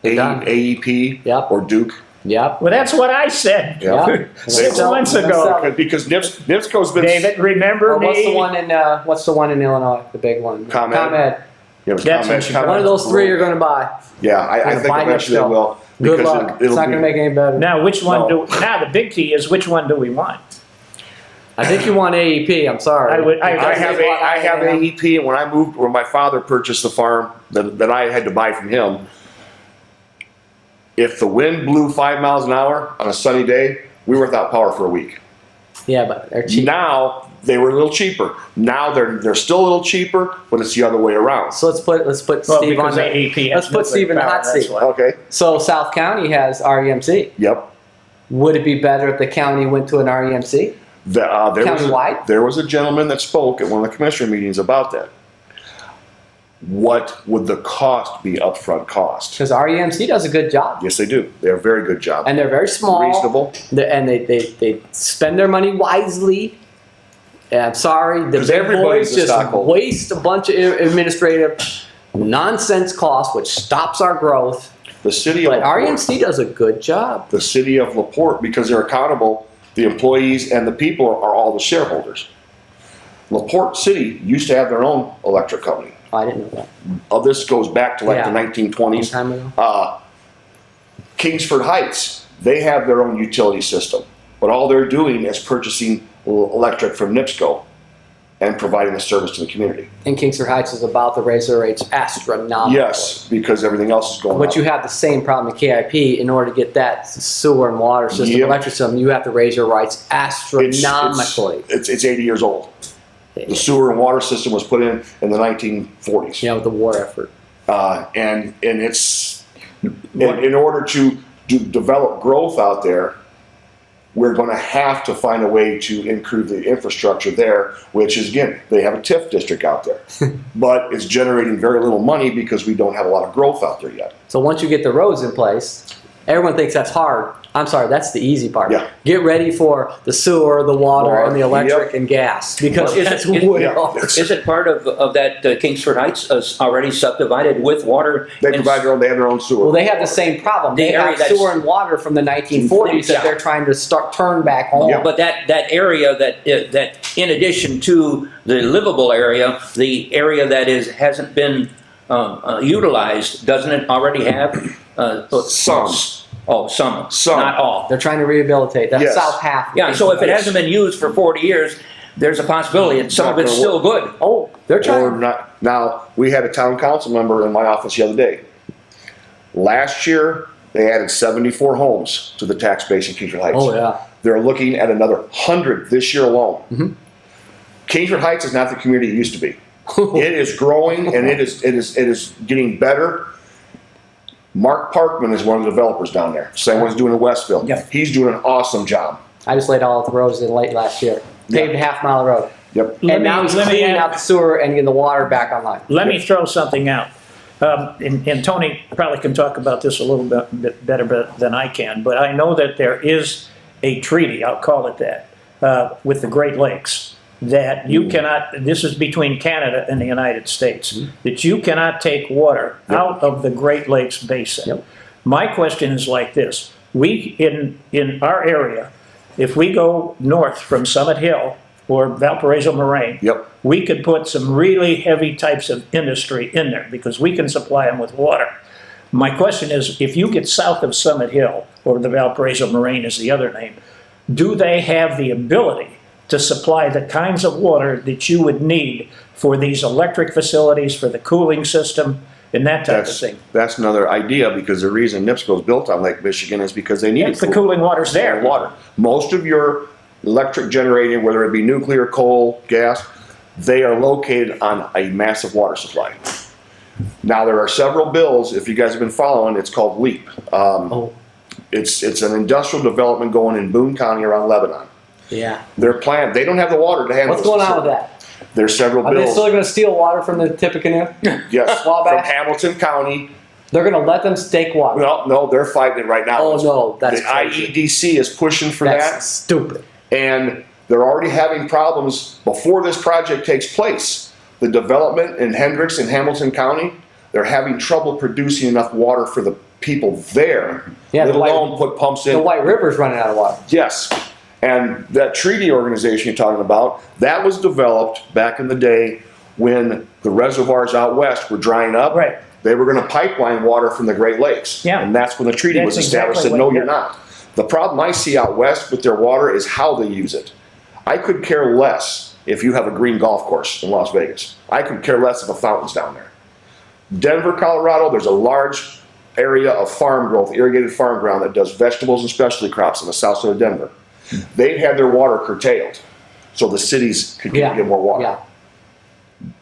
Done. AEP Yep. or Duke. Yep. well, that's what I said Yeah. 6 months They'll ago. sell it. Because NIPSCO's been David, remember Or me? what's the one in Illinois? The big one. ComEd. Yeah, it's That's comment- what she- comment- One of those three you're going to buy. Yeah, I Gonna think buy eventually they Nipso. will. Good because luck. it'll It's not be- going to make it any better. Now, which one No. now the big key is which one do we want? I think you want AEP. I'm sorry. I have AEP, and when I moved, when my father purchased the farm that I had to buy from him, if the wind blew 5 miles an hour on a sunny day, we were without power for a week. Yeah, but they're cheap. Now they were a little cheaper. Now they're still a little cheaper, but it's the other way around. So let's put Well, Steve on because there. AEP has Let's put nuclear Steve in the power, hot that's seat. why. Okay. So South County has REMC. Yep. Would it be better if the county went to an REMC? Countywide? There was a gentleman that spoke at one of the commissioner meetings about that. What would the cost be, upfront cost? Because REMC does a good job, Yes, they do. They're a very good job. and they're very small. Reasonable. And they spend their money wisely. And I'm sorry, the 'Cause big everybody's boys a just stockholder. waste a bunch of administrative nonsense costs, which stops our growth. The city of But LaPorte, REMC does a good job. the city of LaPorte, because they're accountable, the employees and the people are all the shareholders. LaPorte City used to have their own electric company. I didn't know that. This goes back to like Yeah. the 1920s. Long time ago. Kingsford Heights, they have their own utility system, but all they're doing is purchasing electric from NIPSCO and providing the service to the community. And Kingsford Heights is about to raise their rates astronomically. Yes, because everything else is going But up. you have the same problem in KIP. In order to get that sewer and water system, Yep. electric system, you have to raise your rates astronomically. It's 80 years old. The sewer and water system was put in the 1940s. You know, with the war effort. And it's, in order to develop growth out there, we're going to have to find a way to improve the infrastructure there, which is, again, they have a TIF district out there. But it's generating very little money because we don't have a lot of growth out there yet. So once you get the roads in place, everyone thinks that's hard. I'm sorry, that's the easy part. Yeah. Get ready for the sewer, the water, and the electric Yep. and gas, because Well, that's is- way yeah. off. Is it part of that Kingsford Heights is already subdivided with water? They and- provide their own, they have their own sewer. Well, they have the same problem. The They area have that's- sewer and water from the 1940s that Yeah. they're trying to turn back on. Yeah. But that area that in addition to the livable area, the area that hasn't been utilized, doesn't it already have Some. Oh, some, Some. not all. They're trying to rehabilitate that Yes. south half. Yeah, so if it Yes. hasn't been used for 40 years, there's a possibility that some Not of it's gonna still good. Oh, they're Or trying. not. Now, we had a town council member in my office the other day. Last year, they added 74 homes to the tax base in Kingsford Heights. Oh, yeah. They're looking at another 100 this year alone. Mm-hmm. Kingsford Heights is not the community it used to be. It is growing and it is getting better. Mark Parkman is one of the developers down there. Same one he's doing in Westfield. Yeah. He's doing an awesome job. I just laid all the roads in late last year. Paved a half-mile road. Yep. And now he's cleaning out the sewer and getting the water back online. Let me throw something out. And Tony probably can talk about this a little bit better than I can, but I know that there is a treaty, I'll call it that, with the Great Lakes, that you cannot, this is between Canada and the United States, that you cannot take water out of the Great Lakes basin. Yep. My question is like this. We, in our area, if we go north from Summit Hill or Valparaiso Moraine, Yep. we could put some really heavy types of industry in there because we can supply them with water. My question is, if you get south of Summit Hill, or the Valparaiso Moraine is the other name, do they have the ability to supply the kinds of water that you would need for these electric facilities, for the cooling system, and that type of thing? That's another idea, because the reason NIPSCO is built on Lake Michigan is because they need If the cooling water's there. water. Most of your electric generating, whether it be nuclear, coal, gas, they are located on a massive water supply. Now, there are several bills, if you guys have been following, it's called LEAP. Oh, It's an industrial development going in Boone County around Lebanon. yeah. Their plan, they don't have the water to handle What's this going on with facility. that? There's several Are they bills. still going to steal water from the Tippecanoe? Yes, Wabash? from Hamilton County. They're going to let them stake water. Well, no, they're fighting it right now. Oh, no, that's the crazy. IEDC is pushing for That's that, stupid. and they're already having problems before this project takes place. The development in Hendricks and Hamilton County, they're having trouble producing enough water for the people there, Yeah, let the White- alone put pumps in. The White River's running out of water. Yes. And that treaty organization you're talking about, that was developed back in the day when the reservoirs out west were drying up, Right. they were going to pipeline water from the Great Lakes. Yeah. And that's when the treaty was That's established. exactly Said, no, what it you're did. not. The problem I see out west with their water is how they use it. I could care less if you have a green golf course in Las Vegas. I could care less if a fountain's down there. Denver, Colorado, there's a large area of farm growth, irrigated farm ground that does vegetables and specialty crops in the south side of Denver. They've had their water curtailed so the cities could get more water. Yeah.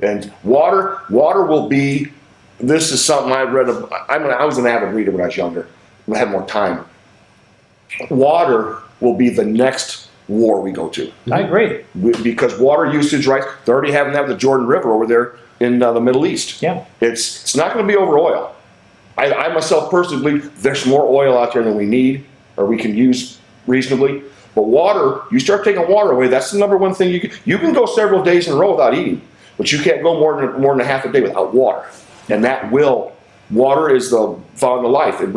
And water will be, this is something I read, I was an avid reader when I was younger, when I had more time. Water will be the next war we go to. I agree. Because water usage, right, they're already having that with the Jordan River over there in the Middle East. Yeah. It's not going to be over oil. I myself personally believe there's more oil out there than we need or we can use reasonably. But water, you start taking water away, that's the number one thing you can go several days in a row without eating, but you can't go more than a half a day without water. And water is the fountain of life. It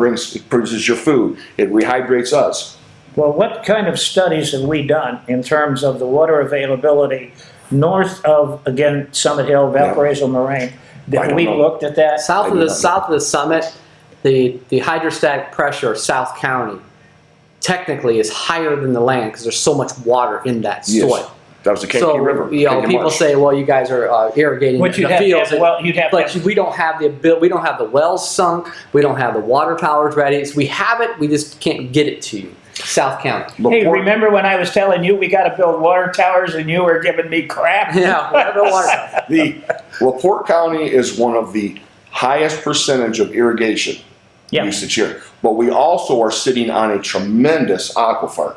produces your food. It rehydrates us. Well, what kind of studies have we done in terms of the water availability north of, again, Summit Hill, Valparaiso Moraine? I Have don't we know. looked at that? South of the summit, the hydrostatic pressure of South County technically is higher than the land because there's so much water in that Yes. soil. That was the Kankakee So River. you know, Kankakee people Marsh. say, "Well, you guys are irrigating Which the you'd have to fields," have- well, you'd have to but have- we don't have we don't have the wells sunk, we don't have the water towers ready. So we have it, we just can't get it to you. South County. Hey, LaPorte- remember when I was telling you we got to build water towers and you were giving me crap? Yeah, we have no water towers. The LaPorte County is one of the highest percentage of irrigation Yeah. usage here. But we also are sitting on a tremendous aquifer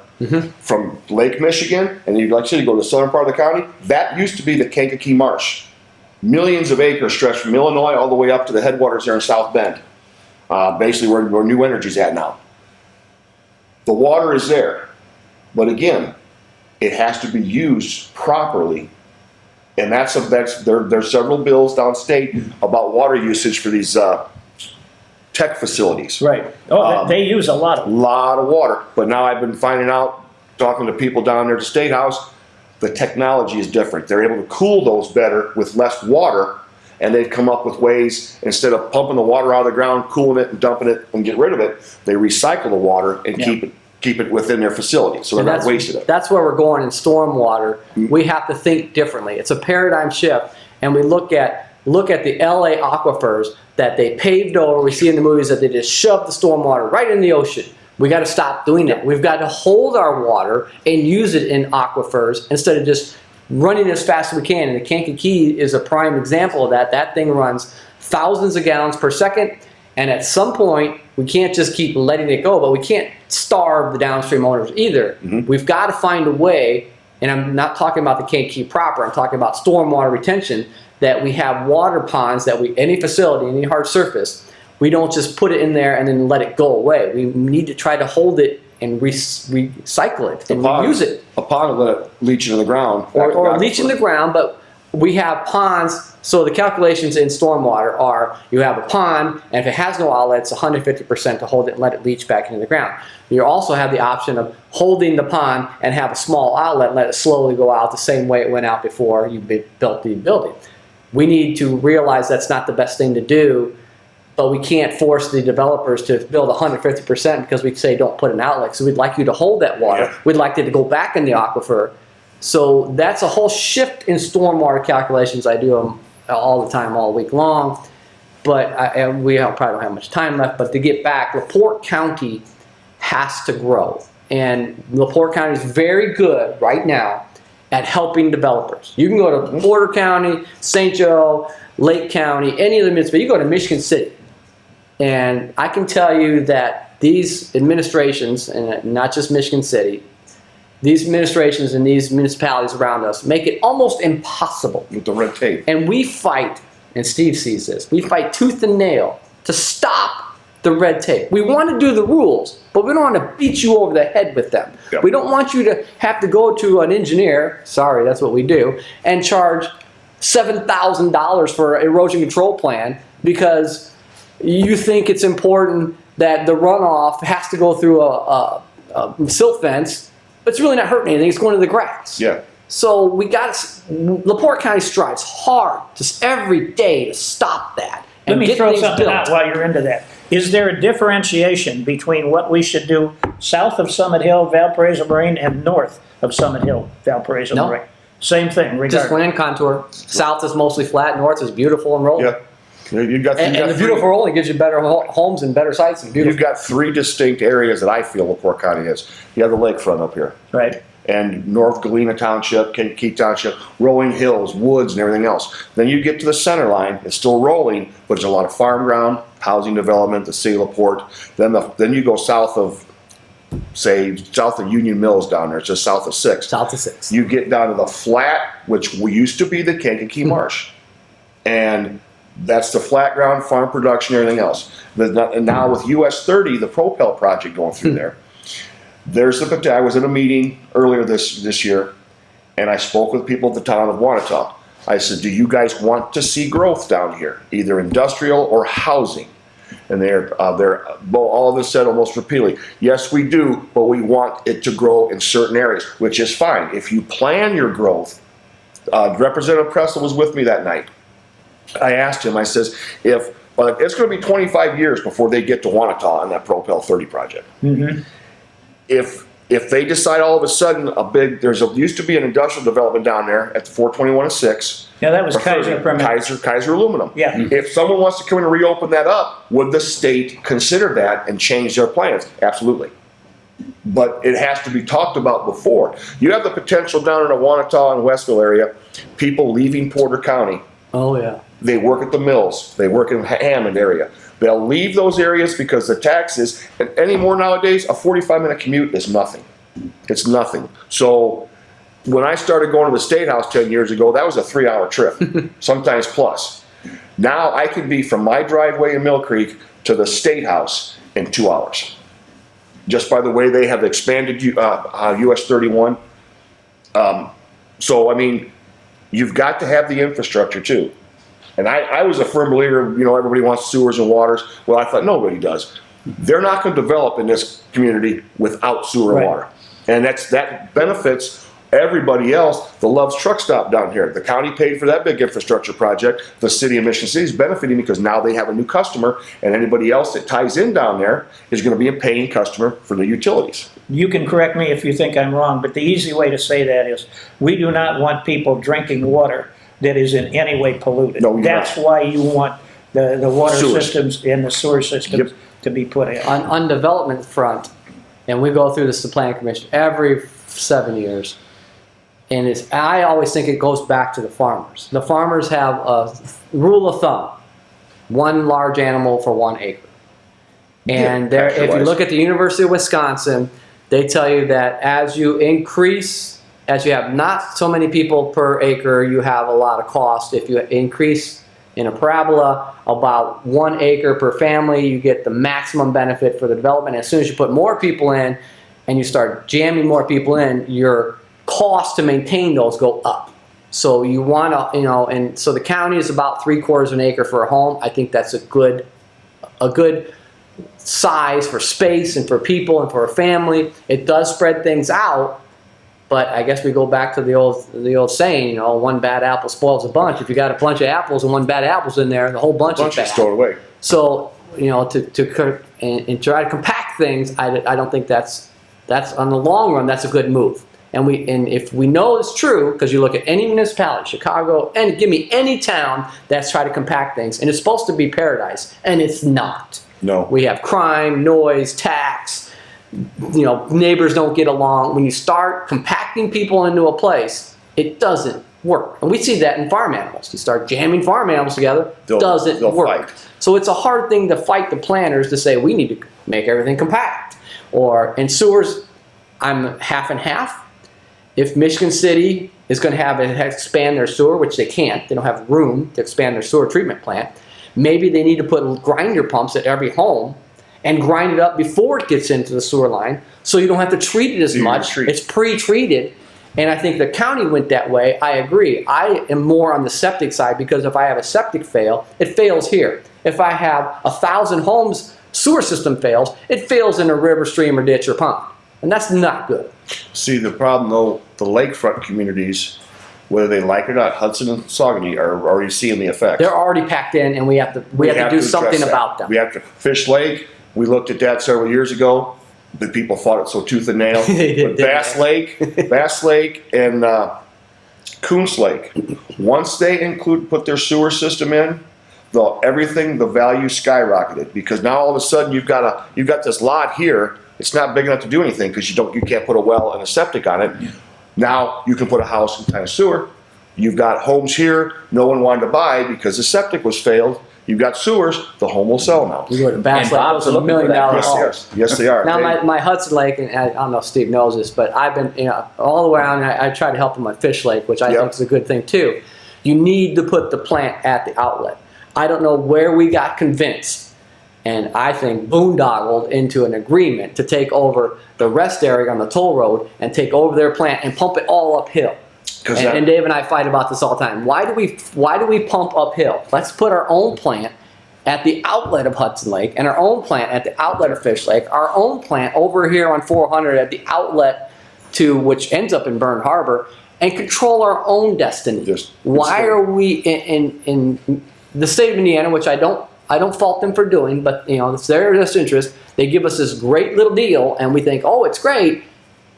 from Lake Michigan, and like I said, you go to the southern part of the county, that used to be the Kankakee Marsh. Millions of acres stretch from Illinois all the way up to the headwaters there in South Bend. Basically where New Energy's at now. The water is there, but again, it has to be used properly. And there's several bills downstate about water usage for these tech facilities. Right. Oh, they use a lot of. Lot of water. But now I've been finding out, talking to people down there at the State House, the technology is different. They're able to cool those better with less water, and they've come up with ways, instead of pumping the water out of the ground, cooling it and dumping it and get rid of it, they recycle the water and keep it within their facility, so they're not wasting it. That's where we're going in stormwater. We have to think differently. It's a paradigm shift, and we look at the LA aquifers that they paved over. We see in the movies that they just shoved the stormwater right in the ocean. We got to stop doing that. We've got to hold our water and use it in aquifers instead of just running as fast as we can. And the Kankakee is a prime example of that. That thing runs thousands of gallons per second, and at some point, we can't just keep letting it go, but we can't starve the downstream owners either. We've got to find a way, and I'm not talking about the Kankakee proper, I'm talking about stormwater retention, that we have water ponds that any facility, any hard surface, we don't just put it in there and then let it go away. We need to try to hold it and recycle it and reuse it. A pond will let it leach into the ground. Or leach in the ground, but we have ponds, so the calculations in stormwater are you have a pond, and if it has no outlet, it's 150% to hold it and let it leach back into the ground. You also have the option of holding the pond and have a small outlet and let it slowly go out the same way it went out before you built the building. We need to realize that's not the best thing to do, but we can't force the developers to build 150% because we say don't put an outlet. So we'd like you to hold that water. Yeah. We'd like it to go back in the aquifer. So that's a whole shift in stormwater calculations. I do them all the time, all week long. But we probably don't have much time left. But to get back, LaPorte County has to grow. And LaPorte County is very good right now at helping developers. You can go to Porter County, St. Joe, Lake County, any of the municipalities. You go to Michigan City. And I can tell you that these administrations, and not just Michigan City, these administrations and these municipalities around us make it almost impossible. With the red tape. And we fight, and Steve sees this, we fight tooth and nail to stop the red tape. We want to do the rules, but we don't want to beat you over the head with them. Yep. We don't want you to have to go to an engineer, sorry, that's what we do, and charge $7,000 for an erosion control plan because you think it's important that the runoff has to go through a silt fence, but it's really not hurting anything. It's going to the grass. Yeah. So LaPorte County strives hard just every day to stop that. Let and me get throw things something built. out while you're into that. Is there a differentiation between what we should do south of Summit Hill, Valparaiso Marine, and north of Summit Hill, Valparaiso No. Marine? Same thing, Just regardless. land contour. South is mostly flat, north is beautiful and rolling. Yeah. You got, And the beautiful rolling gives you better homes and better sites and beautiful. You've got three distinct areas that I feel LaPorte County is. You have the lakefront up here, Right. and North Galena Township, Kankakee Township, rolling hills, woods, and everything else. Then you get to the center line, it's still rolling, but there's a lot of farm ground, housing development, the city of LaPorte. Then you go south of, say, south of Union Mills down there, it's just south of 6. South of 6. You get down to the flat, which used to be the Kankakee Marsh. And that's the flat ground, farm production, everything else. And now with US 30, the Propel project going through there, I was in a meeting earlier this year, and I spoke with people at the town of Wanata. I said, do you guys want to see growth down here, either industrial or housing? And they're all of us said almost repeatedly, yes, we do, but we want it to grow in certain areas, which is fine. If you plan your growth, Representative Pressel was with me that night. I asked him, I says, it's going to be 25 years before they get to Wanata on that Propel 30 project. Mm-hmm. If they decide all of a sudden used to be an industrial development down there at the 421 and 6. Yeah, that was Kaiser Permanente. Kaiser Aluminum. Yeah. If someone wants to come in and reopen that up, would the state consider that and change their plans? Absolutely. But it has to be talked about before. You have the potential down in the Wanata and Westville area, people leaving Porter County. Oh, yeah. They work at the mills. They work in Hammond area. They'll leave those areas because the taxes, and anymore nowadays, a 45-minute commute is nothing. It's nothing. So when I started going to the State House 10 years ago, that was a 3-hour trip, sometimes plus. Now I can be from my driveway in Mill Creek to the State House in 2 hours. Just by the way they have expanded US 31. So, I mean, you've got to have the infrastructure too. And I was a firm believer, everybody wants sewers and waters. Well, I thought nobody does. They're not going to develop in this community without sewer and water. And that benefits everybody else that loves truck stop down here. The county paid for that big infrastructure project. The city of Mission City is benefiting because now they have a new customer, and anybody else that ties in down there is going to be a paying customer for the utilities. You can correct me if you think I'm wrong, but the easy way to say that is we do not want people drinking water that is in any way polluted. No, that's why you want the water Sewers. systems and the sewer systems to be put in. On development front, and we go through this to Planning Commission every 7 years, and I always think it goes back to the farmers. The farmers have a rule of thumb: 1 large animal for 1 acre. And if you look at the University of Wisconsin, they tell you that as you have not so many people per acre, you have a lot of cost. If you increase in a parabola about 1 acre per family, you get the maximum benefit for the development. As soon as you put more people in and you start jamming more people in, your cost to maintain those go up. So you want to, and so the county is about 3/4 of an acre for a home. I think that's a good size for space and for people and for a family. It does spread things out. But I guess we go back to the old saying, one bad apple spoils a bunch. If you got a bunch of apples and 1 bad apple's in there, the whole bunch is bad. Stored away. So, to try to compact things, I don't think that's on the long run, that's a good move. And if we know it's true, because you look at any municipality, Chicago, and give me any town that's tried to compact things, and it's supposed to be paradise, and it's not. No. We have crime, noise, tax. Neighbors don't get along. When you start compacting people into a place, it doesn't work. And we see that in farm animals. You start jamming farm animals together, doesn't work. Fight. So it's a hard thing to fight the planners to say we need to make everything compact. In sewers, I'm half and half. If Michigan City is going to expand their sewer, which they can't, they don't have room to expand their sewer treatment plant, maybe they need to put grinder pumps at every home and grind it up before it gets into the sewer line, so you don't have to treat it as much. It's pre-treated, and I think the county went that way. I agree. I am more on the septic side, because if I have a septic fail, it fails here. If I have 1,000 homes sewer system fails, it fails in a river, stream, or ditch or pond, and that's not good. See, the problem though, the lakefront communities, whether they like it or not, Hudson and Saucony are already seeing the effects. They're already packed in, and we have to do something address about that. them. We have to. Fish Lake, we looked at that several years ago. The people fought it so tooth and nail. They did, But Bass Lake and Coons Lake, once they put their sewer system in, the value skyrocketed, because now all of a sudden you've got this lot here. It's not big enough to do anything because you can't put a well and a septic on it. Now you can put a house and kind of sewer. You've got homes here no one wanted to buy because the septic was failed. You've got sewers. The home will sell now. You go to Bass Lake, those are $1 million homes. Yes, they are. Now my Hudson Lake, and I don't know if Steve knows this, but I've been all the way around. I try to help him on Fish Lake, which I think is a good thing too. You need to put the plant at the outlet. I don't know where we got convinced, and I think boondoggled into an agreement to take over the rest area on the toll road and take over their plant and pump it all uphill. And Dave and I fight about this all the time. Why do we pump uphill? Let's put our own plant at the outlet of Hudson Lake and our own plant at the outlet of Fish Lake, our own plant over here on 400 at the outlet to which ends up in Burn Harbor, and control our own destiny. Why are we in the state of Indiana, which I don't fault them for doing, but it's their best interest. They give us this great little deal, and we think, oh, it's great.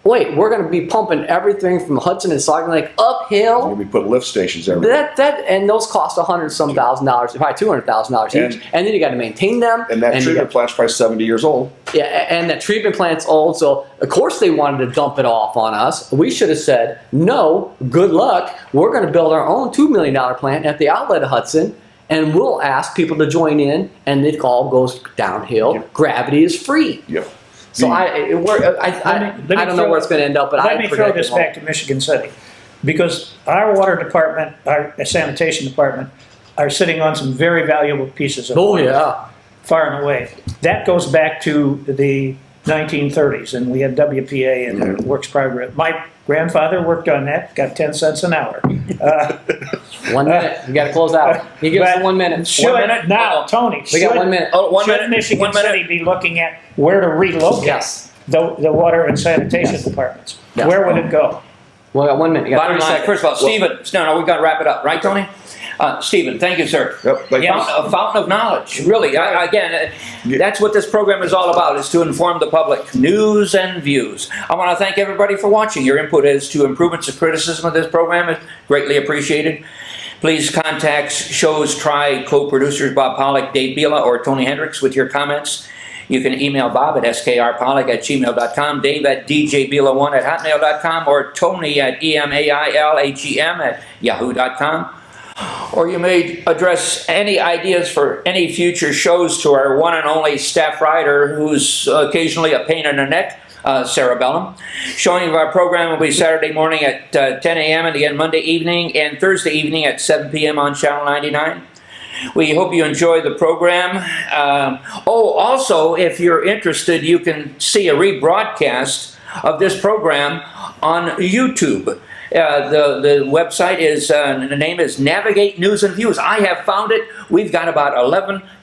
Wait, we're going to be pumping everything from Hudson and Saucony Lake uphill. We put lift stations everywhere. And those cost $100-some thousand, probably $200,000 each, and then you got to maintain them. And that treatment plant's probably 70 years old. Yeah, and that treatment plant's old, so of course they wanted to dump it off on us. We should have said, no, good luck. We're going to build our own $2 million plant at the outlet of Hudson, and we'll ask people to join in, and it all goes downhill. Yep. Gravity is free. Yep. So I don't know where it's going to end up, but let me throw this back to Michigan City, because our water department, our sanitation department, are sitting on some very valuable pieces of water, far and away. That goes back to the 1930s, and we had WPA and Works Progress. My grandfather worked on that, got 10 cents an hour. 1 minute. You got to close out. You give us 1 minute. Now, Tony, we got 1 minute. Should Michigan City be looking at where to relocate the water and sanitation departments? Yes. Where would it go? Well, we got 1 minute. You got 30 seconds. First of all, Stephen, we've got to wrap it up, right, Tony? Stephen, thank you, sir. Yep, A fountain of knowledge, really. Again, that's what this program is all about, is to inform the public. News and views. I want to thank everybody for watching. Your input as to improvements or criticism of this program is greatly appreciated. Please contact show's co-producers Bob Pollock, Dave Bila, or Tony Hendricks with your comments. You can email Bob at skrpollock@gmail.com, Dave at djbila1@hotmail.com, or Tony at emailagem@yahoo.com. Or you may address any ideas for any future shows to our one and only staff writer, who's occasionally a pain in the neck, Sarah Bellum. Showing of our program will be Saturday morning at 10 a.m. and again Monday evening and Thursday evening at 7 p.m. on Channel 99. We hope you enjoy the program. Also, if you're interested, you can see a rebroadcast of this program on YouTube. The website is, the name is Navigate News and Views. I have found it. We've got about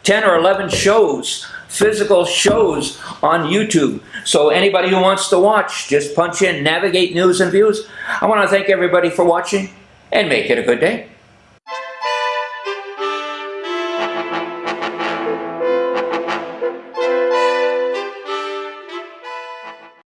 10 or 11 shows, physical shows on YouTube. So anybody who wants to watch, just punch in Navigate News and Views. I want to thank everybody for watching, and make it a good day.